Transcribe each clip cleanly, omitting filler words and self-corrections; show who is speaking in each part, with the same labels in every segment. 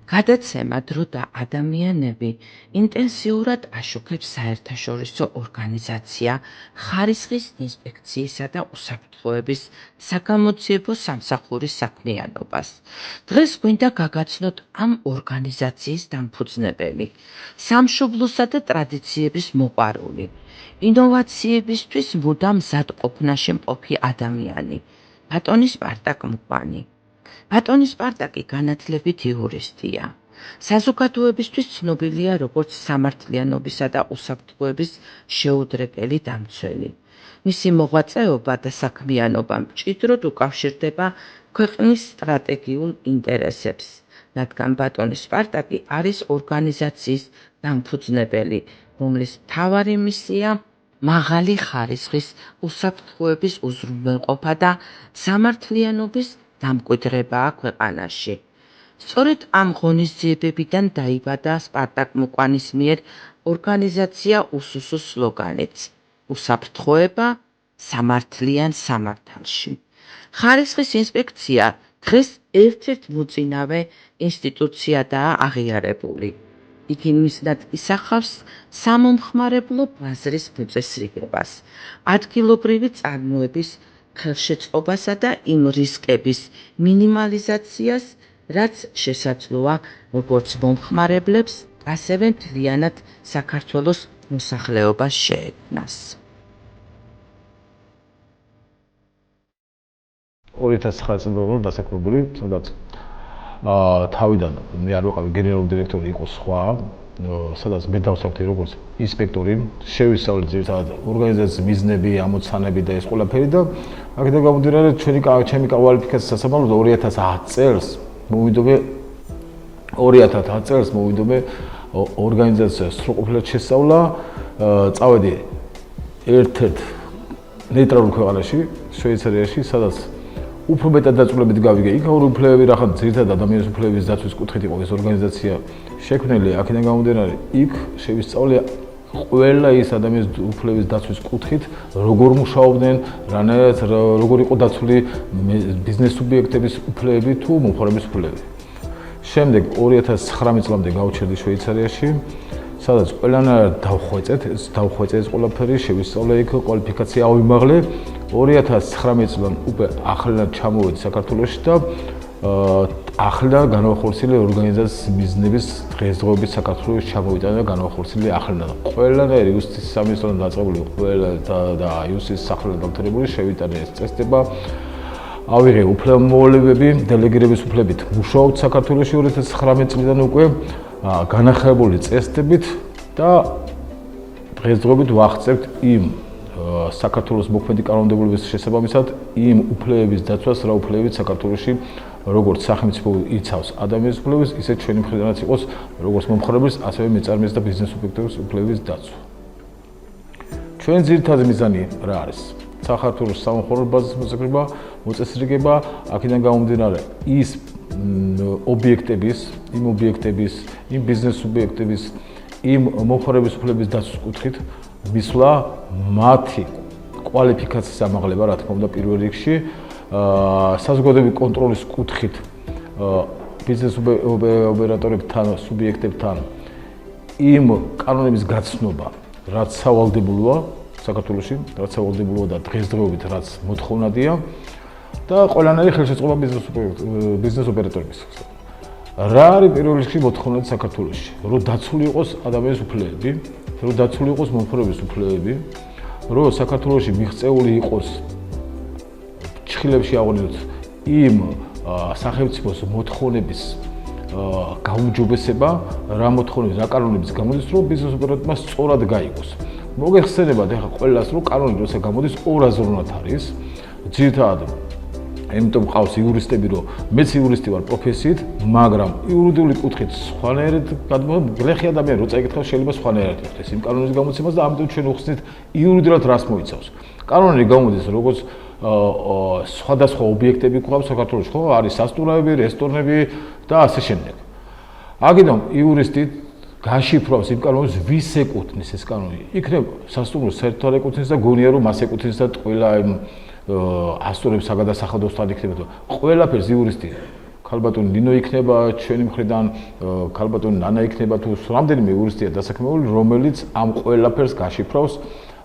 Speaker 1: გადაცემა დრო და ადამიანები ინტენსიურად აშუქებს საერთაშორისო ორგანიზაცია ხარისხის ინსპექციისა და უსაფრთხოების საგამოძიებო სამსახურის საქმიანობას. დღეს გვინდა გაგაცნოთ ამ ორგანიზაციის დამფუძნებელი, სამშობლოსა და ტრადიციების მოყვარული, ინოვაციებისთვის მუდამ მზადყოფნაში მყოფი ადამიანი, ბატონი სპარტაკ მუყვანი. ბატონი სპარტაკი განათლებით იურისტია. საზოგადოებისთვის ცნობილია როგორც სამართლიანობისა და უსაფრთხოების შეუდრებელი დამცველი. მისი მოღვაწეობა და საქმიანობა მჭიდროდ უკავშირდება ქვეყნის სტრატეგიულ ინტერესებს, რადგან ბატონი სპარტაკი არის ორგანიზაციის დამფუძნებელი, რომლის მთავარი მისია მაღალი ხარისხის უსაფრთხოების უზრუნველყოფა და სამართლიანობის დამკვიდრებაა ქვეყანაში. სწორედ ამ ღონისძიებებიდან დაიბადა სპარტაკ მუყვანის მიერ ორგანიზაცია უსუსოს სლოგანიც უსაფრთხოება სამართლიან სამართალში. ხარისხის ინსპექცია დღეს ერთ-ერთ მოწინავე ინსტიტუციადაა აღიარებული. იგი მიზნად ისახავს სამომხმარებლო ბაზრის მოწესრიგებას, ადგილობრივი წარმოების ხელშეწყობასა და იმ რისკების მინიმალიზაციას, რაც შესაძლოა როგორც მომხმარებლებს, ასევე მთლიანად საქართველოს მოსახლეობას შეექმნას.
Speaker 2: 2009 წელს დასაქმებული, სადაც თავიდან მე არ ვიყავი გენერალური დირექტორი, იყო სხვა, სადაც მე დავსახდი როგორც ინსპექტორი, შევისწავლე ძირითადად ორგანიზაციის მიზნები, ამოცანები და ეს ყველაფერი და აქედან გამომდინარე ჩემი კვალიფიკაციის სასამართლოდ 2010 წელს მოვიდომე ორგანიზაციას სრულყოფილად შესწავლა, წავედი ერთ-ერთ ნეიტრალურ ქვეყანაში, შვეიცარიაში, სადაც უფრო მეტად დაწვრილებით გავიგე. იქ ორი უფლებები რახან ძირითადად ადამიანის უფლებების დაცვის კუთხით იყო ეს ორგანიზაცია შექმნილი, აქედან გამომდინარე იქ შევისწავლე ყველა ის ადამიანის უფლების დაცვის კუთხით, როგორ მუშაობდნენ, როგორ იყო დაცული ბიზნეს სუბიექტების უფლებები თუ მომხმარების უფლებები. შემდეგ 2019 წლამდე გავჩერდი შვეიცარიაში, სადაც ყველანაირად დავხვეწე ეს ყველაფერი, შევისწავლე იქ, კვალიფიკაცია ავიმაღლე. 2019 წლიდან უკვე ახლად ჩამოვედი საქართველოში და ახლად განახორციელე ორგანიზაციის მიზნების დღესდღეობით საქართველოში ჩამოვიტანა და განახორციელე ახლად. ყველანაირი იუსტიციის სამინისტროდან დაწყებული ყველა და იუსტიციის სახელმწიფო დამთავრებული შევიტანე ეს წესდება. ავიღე უფლებამოვალეობები, დელეგირების უფლებით მუშაობთ საქართველოში 2019 წლიდან უკვე განახილებული წესდებით და დღესდღეობით ვახცებთ იმ საქართველოს მოქმედი კანონმდებლობის შესაბამისად იმ უფლებების დაცვას, რა უფლებებით საქართველოში როგორც სახელმწიფო იცავს ადამიანის უფლებებს, ისე ჩვენი მხრიდანაც იყოს როგორც მომხმარებლის, ასევე მეწარმეების და ბიზნეს სუბიექტების უფლებების დაცვა. ჩვენ ძირითადი მიზანი რა არის? საქართველოს სამომხმარებლო ბაზის მოწესრიგება, აქედან გამომდინარე ის იმ ბიზნეს სუბიექტების, იმ მომხმარების უფლების დაცვის კუთხით მისვლა მათი კვალიფიკაციის ამაღლება, რა თქმა უნდა, პირველ რიგში, საზოგადოებრივი კონტროლის კუთხით ბიზნეს ოპერატორებთან, სუბიექტებთან იმ კანონების გაცნობა, რაც სავალდებულოა საქართველოში, რაც სავალდებულოა და დღესდღეობით რაც მოთხოვნადია და ყველანაირი ხელშეწყობა ბიზნეს ოპერატორების. რა არის პირველ რიგში მოთხოვნადი საქართველოში? რომ დაცული იყოს ადამიანის უფლებები, რომ დაცული იყოს მომხმარების უფლებები, რომ საქართველოში მიღწეული იყოს ჩხილებში აღონილოთ იმ სახელმწიფოს მოთხოვნების გაუმჯობესება, რა მოთხოვნების, რა კანონების გამოდის, რომ ბიზნეს ოპერატორმა სწორად გაიგოს. მოგეხსენებათ ახლა ყველას, რომ კანონი როცა გამოდის ორაზროვნად არის, ძირითადად იმიტომ ყავს იურისტები, რომ მეც იურისტი ვარ პროფესიით, მაგრამ იურიდიული კუთხით სხვანაირად გლეხი ადამიანი რო წაიკითხავს, შეიძლება სხვანაირად იხდეს იმ კანონის გამოცემას და ამიტომ ჩვენ ვხსნით იურიდიულად რას მოიცავს. კანონი გამოდის როგორც სხვადასხვა ობიექტები ყავს საქართველოში, ხო, არის სასტუმროები, რესტორნები და ასე შემდეგ. აქედან იურისტი გაშიფრავს იმ კანონს, ვის ეკუთვნის ეს კანონი. იქნებ სასტუმროს საერთოდ ეკუთვნის და გონია რომ მას ეკუთვნის და ყველა იმ ასწორებს საგადასახადოსთან იქნება. ყველაფერს იურისტი ქალბატონი ნინო იქნება ჩვენი მხრიდან, ქალბატონი ნანა იქნება თუ რამდენიმე იურისტია დასაქმებული, რომელიც ამ ყველაფერს გაშიფრავს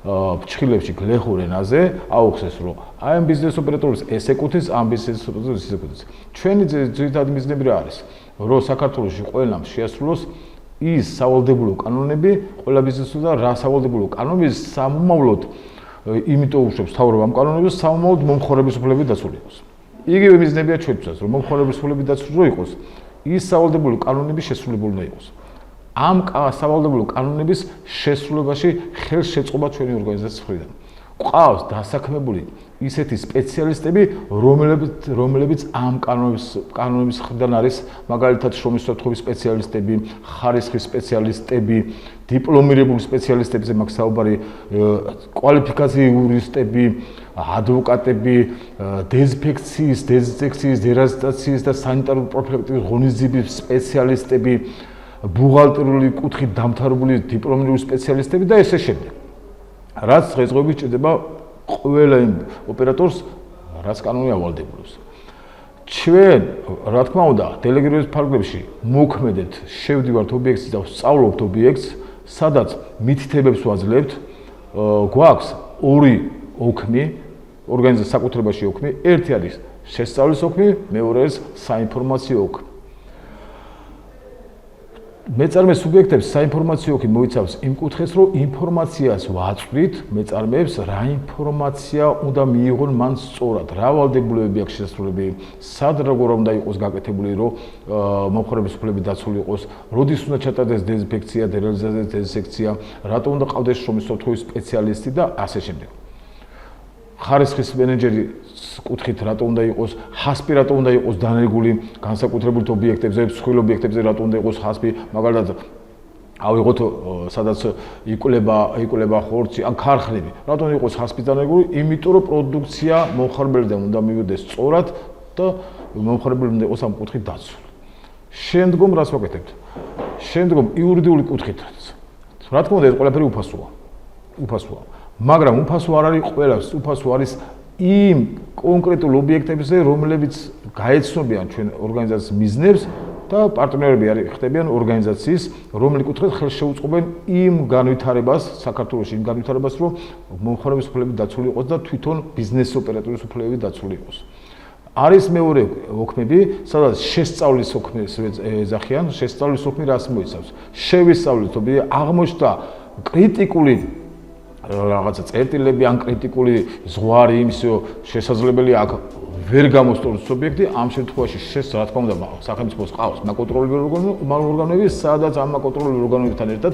Speaker 2: ფრჩხილებში გლეხურ ენაზე, აუხსეს რომ აი ამ ბიზნეს ოპერატორს ეს ეკუთვნის, ამ ბიზნეს ოპერატორს ის ეკუთვნის. ჩვენი ძირითადი მიზნები რა არის? რომ საქართველოში ყველამ შეასრულოს ის სავალდებულო კანონები, ყველა ბიზნესს და რა სავალდებულო კანონების სამომავლოდ იმიტომ უშვებს თავრობა ამ კანონებს, სამომავლოდ მომხმარების უფლებები დაცული იყოს. იგივე მიზნებია ჩვენთვისაც, რომ მომხმარების უფლებები დაცული რო იყოს, ის სავალდებულო კანონები შესრულებული უნდა იყოს. ამ სავალდებულო კანონების შესრულებაში ხელშეწყობა ჩვენი ორგანიზაციის მხრიდან. ყავს დასაქმებული ისეთი სპეციალისტები, რომლებიც ამ კანონების მხრიდან არის, მაგალითად შრომის უსაფრთხოების სპეციალისტები, ხარისხის სპეციალისტები, დიპლომირებული სპეციალისტებზე მაქვს საუბარი, კვალიფიკაციის იურისტები, ადვოკატები, დეზინფექციის, დერაზიტაციის და სანიტარული პროფილაქტიკის ღონისძიების სპეციალისტები, ბუღალტერული კუთხით დამთავრებული დიპლომირებული სპეციალისტები და ესე შემდეგ. რაც დღესდღეობით ჭირდება ყველა იმ ოპერატორს, რაც კანონი ავალდებულებს. ჩვენ, რა თქმა უნდა, დელეგირების ფარგლებში მოქმედეთ, შევდივართ ობიექტს და ვსწავლობთ ობიექტს, სადაც მითითებებს ვაძლევთ, გვაქვს ორი ოქმი, ორგანიზაციის საკუთრებაში ოქმი, ერთი არის შესწავლის ოქმი, მეორე არის საინფორმაციო ოქმი. მეწარმე სუბიექტებს საინფორმაციო ოქმი მოიცავს იმ კუთხეს, რომ ინფორმაციას ვაწვდით მეწარმეებს, რა ინფორმაცია უნდა მიიღონ მან სწორად, რა ვალდებულებები აქვს შესრულებული, სად როგორ უნდა იყოს გაკეთებული, რომ მომხმარების უფლები დაცული იყოს, როდის უნდა ჩატარდეს დეზინფექცია, დეზინსექცია, რატო უნდა ყავდეს შრომის უსაფრთხოების სპეციალისტი და ასე შემდეგ. ხარისხის მენეჯერი კუთხით რატო უნდა იყოს, ჰასპი რატო უნდა იყოს დანერგული განსაკუთრებულ ობიექტებზე, მსხვილ ობიექტებზე რატო უნდა იყოს ჰასპი, მაგალითად ავიღოთ სადაც იკვლება ხორცი, ან ქარხნები, რატო უნდა იყოს ჰასპი დანერგული, იმიტომ რომ პროდუქცია მომხმარებელთან უნდა მივიდეს სწორად და მომხმარებელი უნდა იყოს ამ კუთხით დაცული. შემდგომ რას ვაკეთებთ? შემდგომ იურიდიული კუთხით, რა თქმა უნდა ეს ყველაფერი უფასოა. მაგრამ უფასო არ არის ყველას, უფასო არის იმ კონკრეტულ ობიექტებზე, რომლებიც გაეცნობიან ჩვენ ორგანიზაციის მიზნებს და პარტნიორები ხდებიან ორგანიზაციის, რომელი კუთხით ხელშეუწყობენ იმ განვითარებას, საქართველოში იმ განვითარებას, რომ მომხმარების უფლებები დაცული იყოს და თვითონ ბიზნეს ოპერატორის უფლებები დაცული იყოს. არის მეორე ოქმები, სადაც შესწავლის ოქმს ეძახიან, შესწავლის ოქმი რას მოიცავს? შევისწავლეთ, აღმოჩნდა კრიტიკული რაღაცა წერტილები ან კრიტიკული ზღვარი იმისო შესაძლებელია აქ ვერ გამოსწორდეს ობიექტი, ამ შემთხვევაში რა თქმა უნდა სახელმწიფოს ყავს მაკონტროლებელი ორგანოები, სადაც ამ მაკონტროლებელი ორგანოებთან ერთად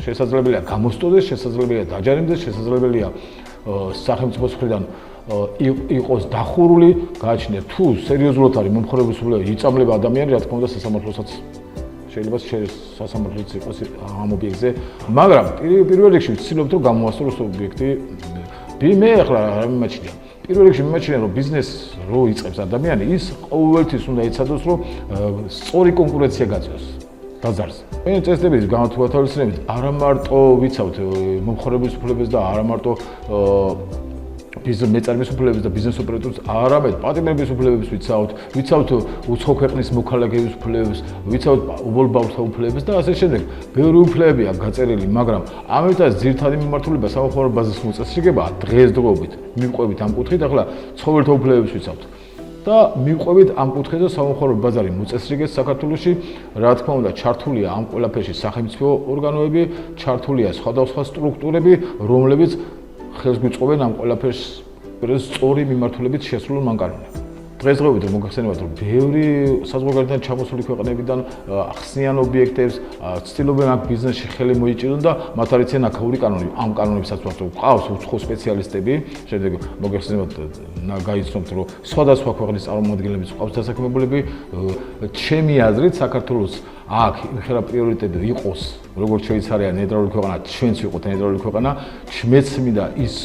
Speaker 2: შესაძლებელია გამოსწორდეს, შესაძლებელია დაჯარიმდეს, შესაძლებელია სახელმწიფოს მხრიდან იყოს დახურული, გააჩნია თუ სერიოზულად არის მომხმარების უფლება იწამლება ადამიანი, რა თქმა უნდა სასამართლოსაც შეიძლება სასამართლოც იყოს ამ ობიექტზე, მაგრამ პირველ რიგში ვცდილობთ რომ გამოასწოროს ობიექტი. მე ახლა რა მიმაჩნია? პირველ რიგში მიმაჩნია რომ ბიზნესს რო იწყებს ადამიანი, ის ყოველთვის უნდა იცადოს რომ სწორი კონკურენცია გაწევს ბაზარზე. მე წესდებით განათვალისწინებით არა მარტო ვიცავთ მომხმარების უფლებებს და არა მარტო მეწარმის უფლებებს და ბიზნეს ოპერატორებს, არამედ პატიმრების უფლებებს ვიცავთ უცხო ქვეყნის მოქალაქეების უფლებებს, ვიცავთ უბოლბავთა უფლებებს და ასე შემდეგ. ბევრი უფლებებია გაწერილი, მაგრამ ამიტომაც ძირითადი მიმართულება სამომხმარო ბაზის მოწესრიგებაა დღესდღეობით. მივყვებით ამ კუთხით, ახლა ცხოველთა უფლებებს ვიცავთ. და მივყვებით ამ კუთხეზე სამომხმარო ბაზარი მოწესრიგეს საქართველოში, რა თქმა უნდა, ჩართულია ამ ყველაფერში სახელმწიფო ორგანოები, ჩართულია სხვადასხვა სტრუქტურები, რომლებიც ხელს გვიწყობენ ამ ყველაფერს სწორი მიმართულებით შესრულონ მან კანონი. დღესდღეობით მოგახსენებათ, რომ ბევრი საზღვარგარეთიდან ჩამოსული ქვეყნებიდან ახსნიან ობიექტებს, ცდილობენ აქ ბიზნესში ხელი მოიჭირონ და მათ არიციან აქაური კანონი. ამ კანონებსაც ყავს უცხო სპეციალისტები, შემდეგ მოგახსენებათ, გაიცნობთ, რომ სხვადასხვა ქვეყნის წარმომადგენლები ყავს დასაქმებულები. ჩემი აზრით, საქართველოს აქ იმხელა პრიორიტეტი იყოს, როგორც შეიცარია ნეიტრალური ქვეყანა, ჩვენც ვიყოთ ნეიტრალური ქვეყანა, ჩვენც მინდა ის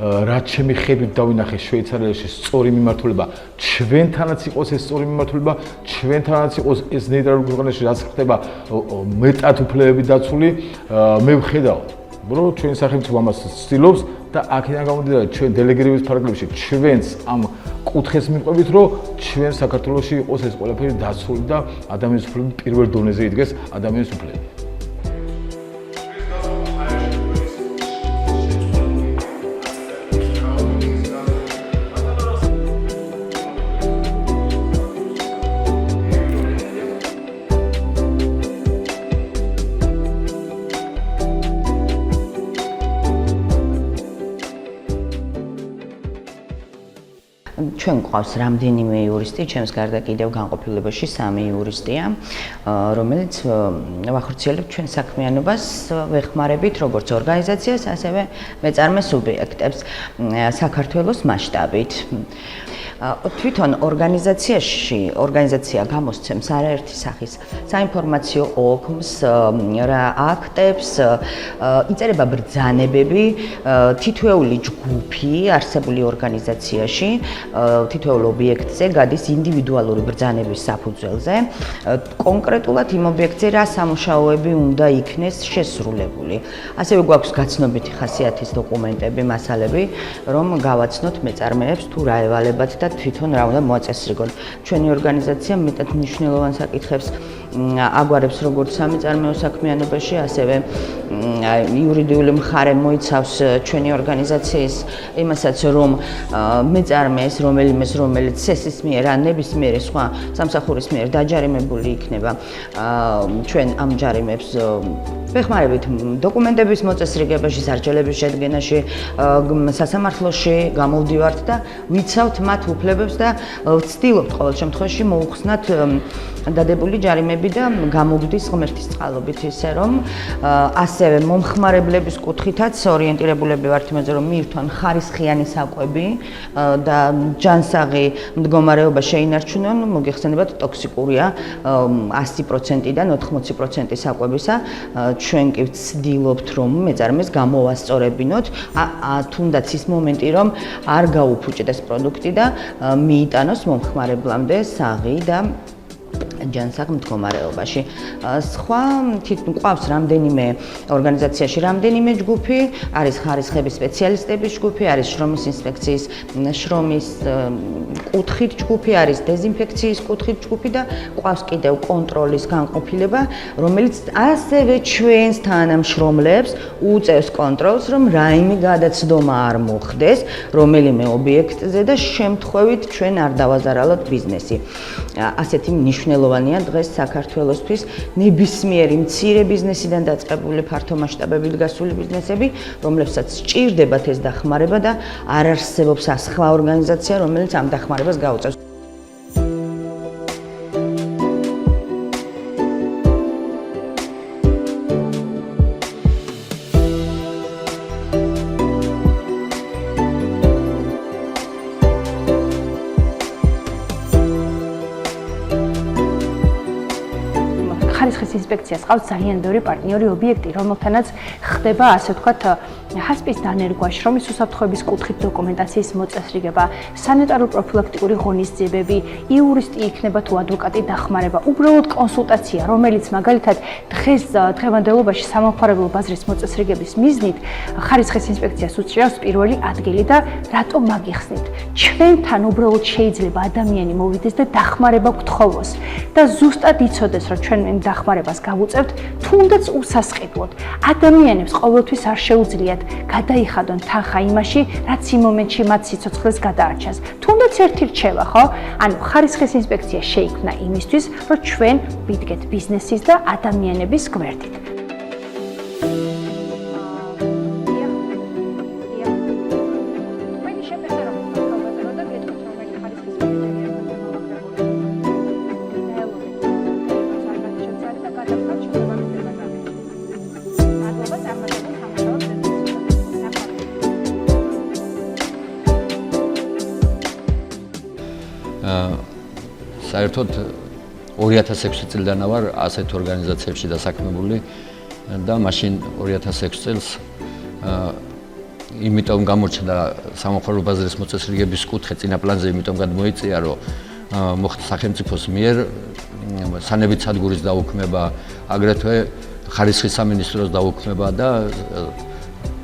Speaker 2: რაც ჩემი ხედვით დავინახე შვეიცარიაში სწორი მიმართულება, ჩვენთანაც იყოს ეს სწორი მიმართულება, ჩვენთანაც იყოს ეს ნეიტრალური ქვეყანაში რაც ხდება მეტად უფლებები დაცული, მე ვხედავ, რომ ჩვენი სახელმწიფო ამას ცდილობს და აქედან გამომდინარე ჩვენ დელეგირების ფარგლებში ჩვენც ამ კუთხეს მივყვებით, რომ ჩვენ საქართველოში იყოს ეს ყველაფერი დაცული და ადამიანის უფლებები პირველ დონეზე იდგეს ადამიანის უფლებები.
Speaker 1: ჩვენ გვყავს რამდენიმე იურისტი, ჩემს გარდა კიდევ განყოფილებაში 3 იურისტია, რომელიც ვახორციელებთ ჩვენ საქმიანობას, ვეხმარებით როგორც ორგანიზაციას, ასევე მეწარმე სუბიექტებს საქართველოს მასშტაბით. თვითონ ორგანიზაცია გამოსცემს არაერთი სახის საინფორმაციო ოფმს, აქტებს, იწერება ბრძანებები, თითოეული ჯგუფი არსებული ორგანიზაციაში, თითოეულ ობიექტზე გადის ინდივიდუალური ბრძანების საფუძველზე, კონკრეტულად იმ ობიექტზე რა სამუშაოები უნდა იქნეს შესრულებული. ასევე გვაქვს გაცნობითი ხასიათის დოკუმენტები, მასალები, რომ გავაცნოთ მეწარმეებს თუ რა ევალებათ და თვითონ რა უნდა მოაწესრიგონ. ჩვენი ორგანიზაცია მეტად მნიშვნელოვან საკითხებს აგვარებს როგორც სამეწარმეო საქმიანობაში, ასევე იურიდიული მხარე მოიცავს ჩვენი ორგანიზაციის იმასაც, რომ მეწარმეს, რომელიც CES-ის მიერ ან ნებისმიერი სხვა სამსახურის მიერ დაჯარიმებული იქნება, ჩვენ ამ ჯარიმებს ვეხმარებით დოკუმენტების მოწესრიგებაში, სარჩელების შედგენაში, სასამართლოში გამოვდივართ და ვიცავთ მათ უფლებებს და ვცდილობთ ყოველ შემთხვევაში მოუხსნათ დადებული ჯარიმები და გამოგდის ღმერთის წყალობით ისე რომ ასევე მომხმარებლების კუთხითაც ორიენტირებულები ვართ იმაზე რომ მიირთვან ხარისხიანი საკვები და ჯანსაღი მდგომარეობა შეინარჩუნონ, მოგეხსენებათ ტოქსიკურია 100%-დან 80% საკვებისა. ჩვენ კი ვცდილობთ რომ მეწარმეს გამოვასწორებინოთ, თუნდაც ის მომენტი რომ არ გაუფუჭდეს პროდუქტი და მიიტანოს მომხმარებლამდე საღი და ჯანსაღ მდგომარეობაში. სხვა გვყავს რამდენიმე ორგანიზაციაში რამდენიმე ჯგუფი, არის ხარისხების სპეციალისტების ჯგუფი, არის შრომის ინსპექციის შრომის კუთხით ჯგუფი, არის დეზინფექციის კუთხით ჯგუფი და გვყავს კიდევ კონტროლის განყოფილება, რომელიც ასევე ჩვენს თანამშრომლებს უწევს კონტროლს, რომ რაიმე გადაცდომა არ მოხდეს რომელიმე ობიექტზე და შემთხვევით ჩვენ არ დავაზარალოთ ბიზნესი. ასეთი მნიშვნელოვანია დღეს საქართველოსთვის ნებისმიერი მცირე ბიზნესიდან დაწყებული ფართო მასშტაბებით გასული ბიზნესები, რომლებსაც სჭირდებათ ეს დახმარება და არ არსებობს სხვა ორგანიზაცია, რომელიც ამ დახმარებას გაუწევს.
Speaker 3: ხარისხის ინსპექციას ყავს ძალიან ბევრი პარტნიორი ობიექტი, რომელთანაც ხდება ასე ვთქვათ ჰასპის დანერგვა, შრომის უსაფრთხოების კუთხით დოკუმენტაციის მოწესრიგება, სანიტარო-პროფილაქტიკური ღონისძიებები, იურისტი იქნება თუ ადვოკატი დახმარება, უბრალოდ კონსულტაცია, რომელიც მაგალითად დღევანდელობაში სამომხმარებლო ბაზრის მოწესრიგების მიზნით ხარისხის ინსპექციას უჭირავს პირველი ადგილი და რატომ მაგიხსნით? ჩვენთან უბრალოდ შეიძლება ადამიანი მოვიდეს და დახმარება გთხოვოს და ზუსტად იცოდეს, რომ ჩვენ იმ დახმარებას გავუწევთ, თუნდაც უსასყიდლოდ. ადამიანებს ყოველთვის არ შეუძლიათ გადაიხადონ თანხა იმაში, რაც იმ მომენტში მათ სიცოცხლეს გადაარჩენს. თუნდაც ერთი რჩევა, ხო? ანუ ხარისხის ინსპექცია შეიქმნა იმისთვის, რომ ჩვენ ვიდგეთ ბიზნესის და ადამიანების გვერდით.
Speaker 4: საერთოდ 2006 წლიდან ვარ ასეთ ორგანიზაციებში დასაქმებული და მაშინ 2006 წელს იმიტომ გამორჩა სამომხმარებლო ბაზრის მოწესრიგების კუთხე წინა პლანზე იმიტომ გადმოიწია, რომ მოხდა სახელმწიფოს მიერ სანებით სადგურის დაუქმება, აგრეთვე ხარისხის სამინისტროს დაუქმება და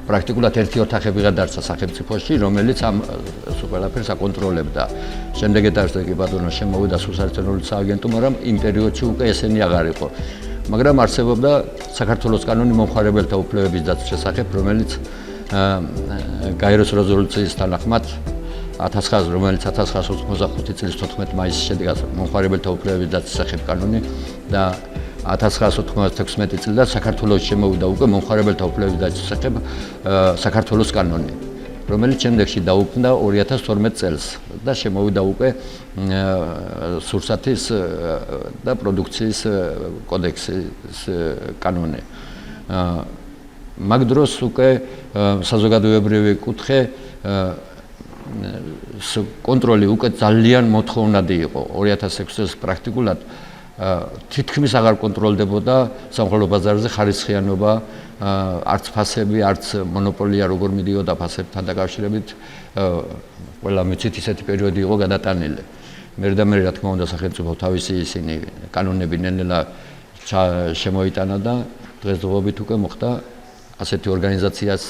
Speaker 4: პრაქტიკულად ერთი ოთახებიღა დარჩა სახელმწიფოში, რომელიც ამ ყველაფერს აკონტროლებდა. შემდეგ ეტარზე კი ბატონო შემოვიდა სუსარწმუნოების სააგენტო, მაგრამ იმ პერიოდში უკვე ესენი აღარ იყო. მაგრამ არსებობდა საქართველოს კანონი მომხმარებელთა უფლებების დაცვის შესახებ, რომელიც გაეროს რეზოლუციის თანახმად 1985 წლის 14 მაისის შედგა მომხმარებელთა უფლებების დაცვის შესახებ კანონი და 1996 წლიდან საქართველოს შემოვიდა უკვე მომხმარებელთა უფლებების დაცვის შესახებ საქართველოს კანონი, რომელიც შემდეგში დაუქმდა 2012 წელს და შემოვიდა უკვე სურსათის და პროდუქციის კოდექსის კანონი. მაგ დროს უკვე საზოგადოებრივი კუთხე კონტროლი უკვე ძალიან მოთხოვნადი იყო. 2006 წელს პრაქტიკულად თითქმის აღარ კონტროლდებოდა სამხარეო ბაზარზე ხარისხიანობა, არც ფასები, არც მონოპოლია როგორ მიდიოდა ფასებთან დაკავშირებით, ყველა მიცით ისეთი პერიოდი იყო გადატანილი. მერდამერე რა თქმა უნდა სახელმწიფო თავისი ისინი კანონები ნელ-ნელა შემოიტანა და დღესდღეობით უკვე მოხდა ასეთი ორგანიზაციას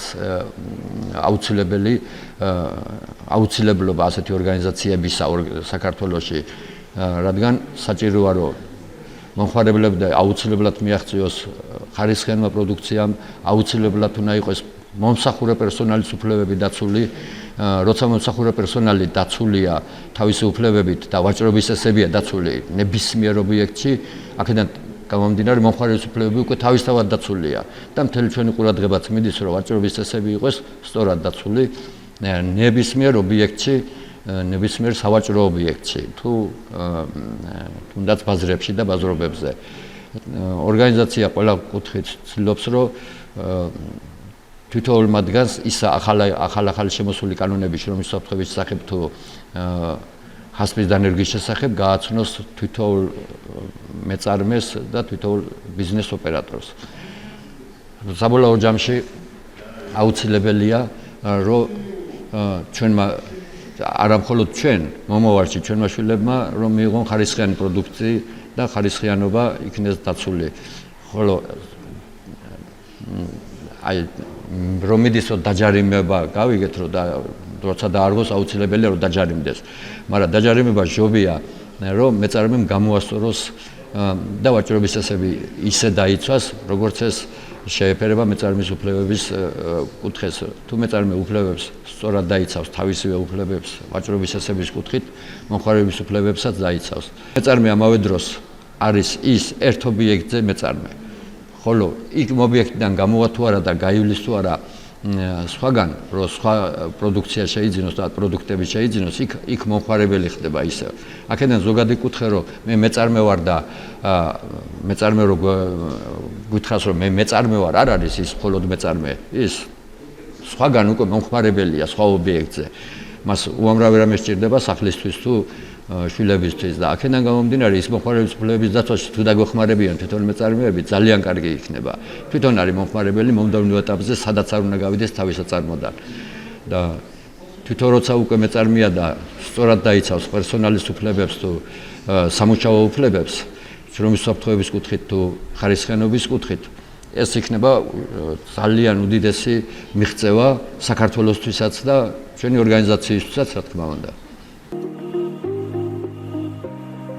Speaker 4: აუცილებლობა ასეთი ორგანიზაციებისა საქართველოში, რადგან საჭიროა რომ მომხმარებლები აუცილებლად მიაღწიოს ხარისხიანმა პროდუქციამ, აუცილებლად უნდა იყოს მომსახურე პერსონალის უფლებები დაცული, როცა მომსახურე პერსონალი დაცულია თავისი უფლებებით და ვაჭრობის წესებია დაცული ნებისმიერ ობიექტში, აქედან გამომდინარე მომხმარებლის უფლებები უკვე თავისთავად დაცულია და მთელი ჩვენი ყურადღებაც მიდის რომ ვაჭრობის წესები იყოს სწორად დაცული ნებისმიერ ობიექტში, ნებისმიერ სავაჭრო ობიექტში, თუნდაც ბაზრებში და ბაზრობებზე. ორგანიზაცია ყველა კუთხით ცდილობს რომ თითოეულ მათგანს ის ახალ შემოსული კანონები შრომის უსაფრთხოების შესახებ თუ ხასპის დანერგვის შესახებ გააცნოს თითოეულ მეწარმეს და თითოეულ ბიზნეს ოპერატორს. საბოლოო ჯამში აუცილებელია რომ ჩვენმა არა მხოლოდ ჩვენ მომავალში ჩვენმა შვილებმა რომ მიიღონ ხარისხიანი პროდუქცია და ხარისხიანობა იქნეს დაცული. ხოლო აი რომ მიდის რომ დაჯარიმება გავიგეთ რომ როცა დაარგოს აუცილებელია რომ დაჯარიმდეს. მაგრამ დაჯარიმება ჟობია რომ მეწარმემ გამოასწოროს და ვაჭრობის წესები ისე დაიცვას, როგორც ეს შეეფერება მეწარმის უფლებების კუთხეს. თუ მეწარმე უფლებებს სწორად დაიცავს თავისივე უფლებებს ვაჭრობის წესების კუთხით, მომხმარების უფლებებსაც დაიცავს. მეწარმე ამავე დროს არის ის ერთ ობიექტზე მეწარმე. ხოლო იქ ობიექტიდან გამოვა თუ არა და გაივლის თუ არა სხვაგან, რომ სხვა პროდუქცია შეიძინოს და პროდუქტები შეიძინოს, იქ მომხმარებელი ხდება ისე. აქედან ზოგადი კუთხე რომ მე მეწარმე ვარ და მეწარმე რო გითხრას რომ მე მეწარმე ვარ, არ არის ის მხოლოდ მეწარმე, ის სხვაგან უკვე მომხმარებელია სხვა ობიექტზე. მას უამრავი რამე სჭირდება სახლისთვის თუ შვილებისთვის და აქედან გამომდინარე ის მომხმარებლის უფლებების დაცვაში თუ დაგვეხმარებიან თვითონ მეწარმეები ძალიან კარგი იქნება. თვითონ არის მომხმარებელი მომდევნო ეტაპზე სადაც არ უნდა გავიდეს თავის საწარმოდან. და თვითონ როცა უკვე მეწარმეა და სწორად დაიცავს პერსონალის უფლებებს თუ სამუშაო უფლებებს, შრომის უსაფრთხოების კუთხით თუ ხარისხიანობის კუთხით, ეს იქნება ძალიან უდიდესი მიღწევა საქართველოსთვისაც და ჩვენი ორგანიზაციისთვისაც, რა თქმა უნდა.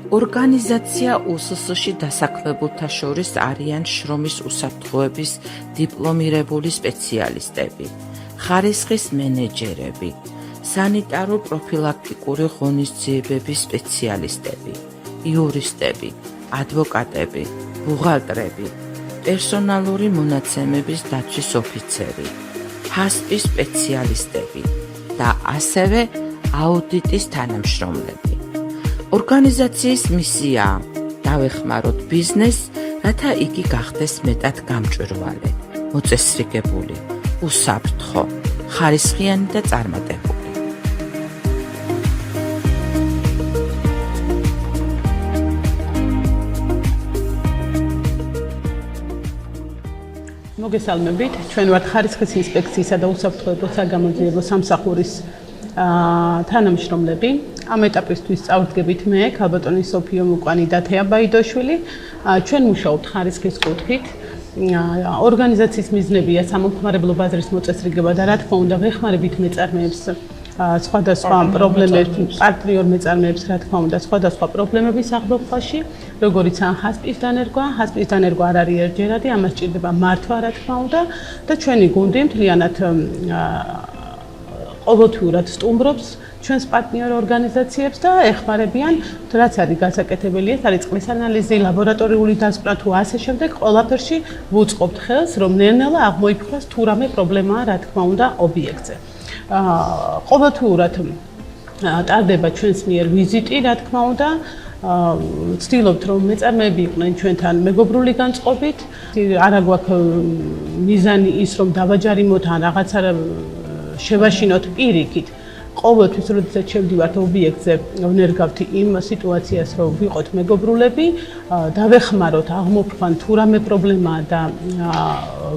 Speaker 5: ორგანიზაცია უსს-ში დასაქმებულთა შორის არიან შრომის უსაფრთხოების დიპლომირებული სპეციალისტები, ხარისხის მენეჯერები, სანიტარო-პროფილაქტიკური ღონისძიებების სპეციალისტები, იურისტები, ადვოკატები, ბუღალტრები, პერსონალური მონაცემების დაცვის ოფიცერი, ჰასპის სპეციალისტები და ასევე აუდიტის თანამშრომლები. ორგანიზაციის მისიაა დავეხმაროთ ბიზნესს, რათა იგი გახდეს მეტად გამჭვირვალე, მოწესრიგებული, უსაფრთხო, ხარისხიანი და წარმატებული.
Speaker 6: მოგესალმებით, ჩვენ ვართ ხარისხის ინსპექციისა და უსაფრთხოებო საგამოძიებო სამსახურის თანამშრომლები. ამ ეტაპისთვის წავდგებით მე, ქალბატონი სოფიო მუკვანი და თეა ბაიდოშვილი. ჩვენ მუშაობთ ხარისხის კუთხით ორგანიზაციის მიზნებია სამომხმარებლო ბაზრის მოწესრიგება და რა თქმა უნდა ვეხმარებით მეწარმეებს სხვადასხვა პრობლემებს, პარტნიორ მეწარმეებს, რა თქმა უნდა, სხვადასხვა პრობლემების აღბოთვაში, როგორიც ან ჰასპის დანერგვა არ არის ერთჯერადი, ამას სჭირდება მართვა, რა თქმა უნდა, და ჩვენი გუნდი მთლიანად ყოველთვიურად სტუმრობს ჩვენს პარტნიორ ორგანიზაციებს და ეხმარებიან, რაც არის გასაკეთებელი, ეს არის წყლის ანალიზი, ლაბორატორიული დასკვნა თუ ასე შემდეგ, ყველაფერში ვუწყობთ ხელს, რომ ნელ-ნელა აღმოიფხვრას თუ რამე პრობლემაა, რა თქმა უნდა, ობიექტზე. ყოველთვიურად ტარდება ჩვენს მიერ ვიზიტი, რა თქმა უნდა, ვცდილობთ, რომ მეწარმეები იყვნენ ჩვენთან მეგობრული განწყობით, არა გვაქვს მიზანი ის, რომ დავაჯარიმოთ ან რაღაცა შევაშინოთ პირიქით. ყოველთვის, როდესაც შევდივართ ობიექტზე, ვნერგავთ იმ სიტუაციას, რომ ვიყოთ მეგობრულები, დავეხმაროთ, აღმოფხვან თუ რამე პრობლემაა და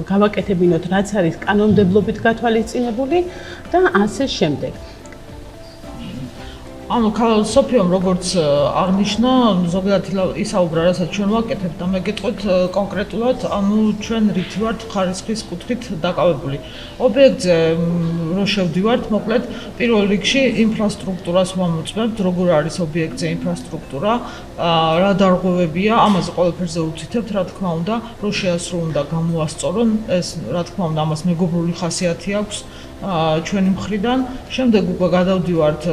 Speaker 6: გავაკეთებინოთ, რაც არის კანონმდებლობით გათვალისწინებული და ასე შემდეგ.
Speaker 7: ანუ სოფიომ როგორც აღნიშნა, ზოგადად ისაუბრა, რასაც ჩვენ ვაკეთებთ და მეგეთყვით კონკრეტულად, ანუ ჩვენ რითი ვართ ხარისხის კუთხით დაკავებული. ობიექტზე რო შევდივართ, მოკლედ პირველ რიგში ინფრასტრუქტურას ვამოწმებთ, როგორ არის ობიექტზე ინფრასტრუქტურა, რა დარღვევებია, ამაზე ყველაფერზე ვუთითებთ, რა თქმა უნდა, რო შეასრულონ და გამოასწორონ, ეს რა თქმა უნდა, ამას მეგობრული ხასიათი აქვს. ჩვენი მხრიდან. შემდეგ უკვე გადავდივართ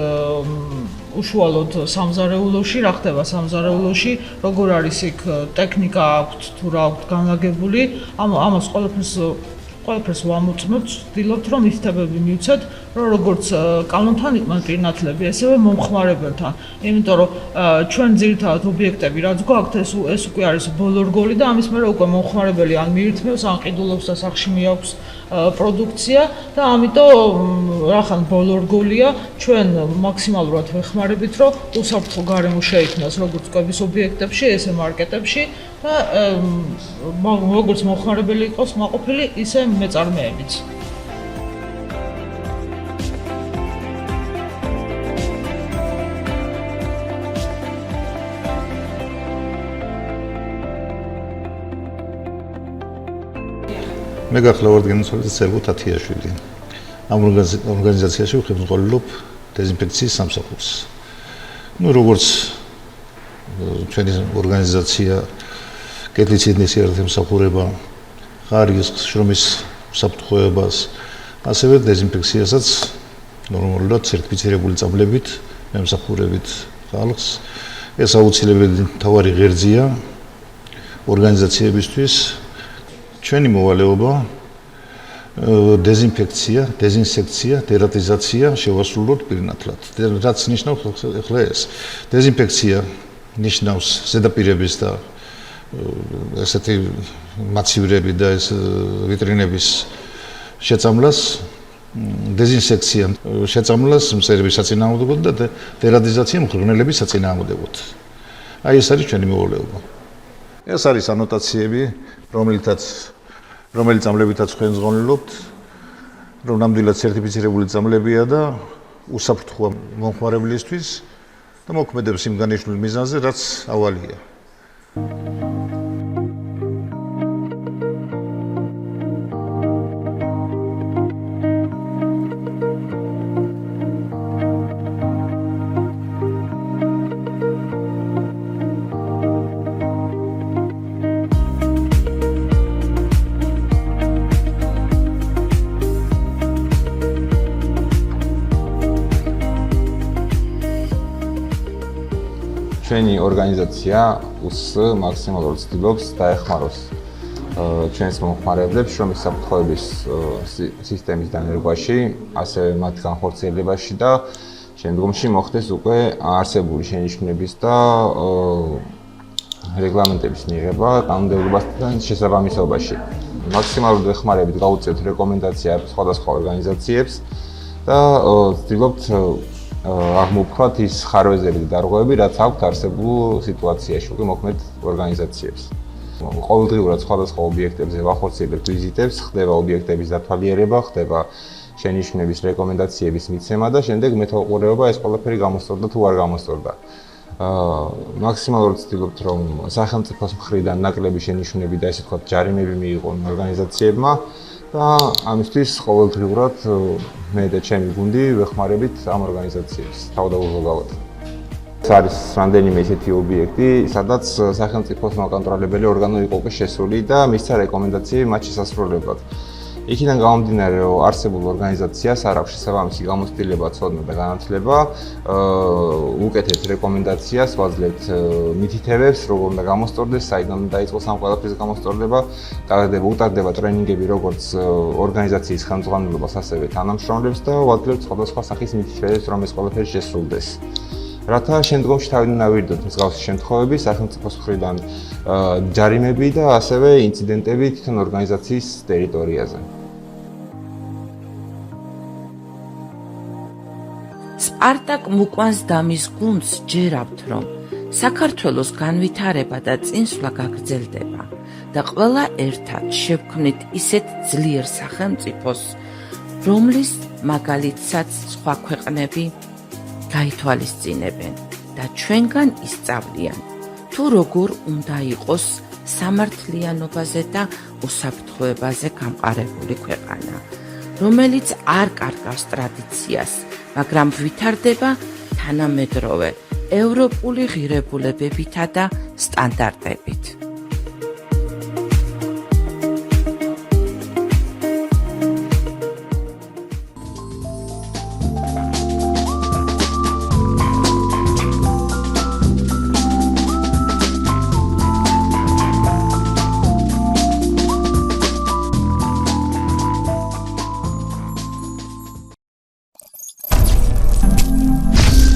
Speaker 7: უშუალოდ სამზარეულოში, რა ხდება სამზარეულოში, როგორ არის იქ ტექნიკა აქვთ თუ რა აქვთ განლაგებული, ამას ყველაფერს ვამოწმებთ, ვცდილობთ რომ მითითებები მივცეთ, რომ როგორც კანონთან იყვნენ პირნათლები, ესევე მომხმარებელთან. იმიტომ რომ ჩვენ ძირითადად ობიექტები რაც გვაქვთ, ეს უკვე არის ბოლო რგოლი და ამის მერე უკვე მომხმარებელი ან მიირთმევს, ან ყიდულობს და სახში მიაქვს პროდუქცია და ამიტომ რახან ბოლო რგოლია, ჩვენ მაქსიმალურად ვეხმარებით, რომ უსაფრთხო გარემო შეიქმნას როგორც კვების ობიექტებში, ესე მარკეტებში და როგორც მომხმარებელი იყოს მაყოფილი, ისე მეწარმეებიც.
Speaker 8: მე გახლავართ გენაცვალების სერგო თათიაშვილი. ამ ორგანიზაციაში ვხებმწყალობ დეზინფექციის სამსახურს. როგორც ჩვენი ორგანიზაცია კეთილსინდისის ერთმსახურება, ხარისხის შრომის საფრთხეობას, ასევე დეზინფექციასაც ნორმალურად სერტიფიცირებული წამლებით მემსახურებით ხალხს. ეს აუცილებელი მთავარი ღერძია ორგანიზაციებისთვის. ჩვენი მოვალეობა დეზინფექცია, დეზინსექცია, დერატიზაცია შევასრულოთ პირნათლად. რაც ნიშნავს ახლა ეს. დეზინფექცია ნიშნავს ზედაპირების და ესეთი მაცივრები და ეს ვიტრინების შეწამლას, დეზინსექცია შეწამლას მწერების საწინააღმდეგოდ და დერატიზაცია მღრღნელების საწინააღმდეგოდ. აი ეს არის ჩვენი მოვალეობა. ეს არის ანოტაციები, რომელიც წამლებითაც ჩვენ ზღონლობთ, რომ ნამდვილად სერტიფიცირებული წამლებია და უსაფრთხოა მომხმარებლისთვის და მოქმედებს იმ განიშნულ მიზანზე, რაც ავალია.
Speaker 9: ჩვენი ორგანიზაცია მაქსიმალურად ცდილობს დაეხმაროს ჩვენს მომხმარებლებს შრომის საფრთხეების სისტემის დანერგვაში, ასევე მათ განხორციელებაში და შემდგომში მოხდეს უკვე არსებული შენიშვნების და რეგლამენტების მიღება კანონმდებლობასთან შესაბამისობაში. მაქსიმალურად ვეხმარებით გავუწევთ რეკომენდაციებს სხვადასხვა ორგანიზაციებს და ვცდილობთ აღმოფხვრათ ის ხარვეზები და დარღვევები, რაც აქვთ არსებულ სიტუაციაში უკვე მოქმედ ორგანიზაციებს. ყოველდღიურად სხვადასხვა ობიექტებზე ვახორციელებთ ვიზიტებს, ხდება ობიექტების დათვალიერება, ხდება შენიშვნების რეკომენდაციების მიცემა და შემდეგ მეთვალყურეობა ეს ყველაფერი გამოსწორდა თუ არ გამოსწორდა. მაქსიმალურად ვცდილობთ, რომ სახელმწიფოს მხრიდან ნაკლები შენიშვნები და ესე ვთქვათ, ჯარიმები მიიღონ ორგანიზაციებმა და ამისთვის ყოველდღიურად მე და ჩემი გუნდი ვეხმარებით ამ ორგანიზაციებს თავდაუღალავად. ეს არის რამდენიმე ისეთი ობიექტი, სადაც სახელმწიფოს მოკონტროლებელი ორგანო იყო უკვე შესული და მისცა რეკომენდაციები მათ შესასრულებლად. იქიდან გამომდინარე, რომ არსებულ ორგანიზაციას არ აქვს შესაბამისი გამოცდილება, ცოდნა და განათლება, უკეთეთ რეკომენდაციას, ვაძლევთ მითითებებს, როგორ უნდა გამოსწორდეს, საიდან უნდა დაიწყოს ამ ყველაფრის გამოსწორდება, უტარდება ტრენინგები როგორც ორგანიზაციის ხელმძღვანელობას, ასევე თანამშრომლებს და ვაძლევთ სხვადასხვა სახის მითითებებს, რომ ეს ყველაფერი შესრულდეს. რათა შემდგომში თავიდან ავირდოთ მსგავსი შემთხვევები სახელმწიფოს მხრიდან ჯარიმები და ასევე ინციდენტები თვითონ ორგანიზაციის ტერიტორიაზე.
Speaker 5: სპარტაკ მუკვანს და მის გუნდს ჯერავთ, რომ საქართველოს განვითარება და წინსვლა გაგრძელდება და ყველა ერთად შევქმნით ისეთ ძლიერ სახელმწიფოს, რომლის მაგალითსაც სხვა ქვეყნები გაითვალისწინებენ და ჩვენგან ისწავლიან, თუ როგორ უნდა იყოს სამართლიანობაზე და უსაფრთხოებაზე გამყარებული ქვეყანა, რომელიც არ კარგავს ტრადიციას, მაგრამ ვითარდება თანამედროვე ევროპული ღირებულებებითა და სტანდარტებით.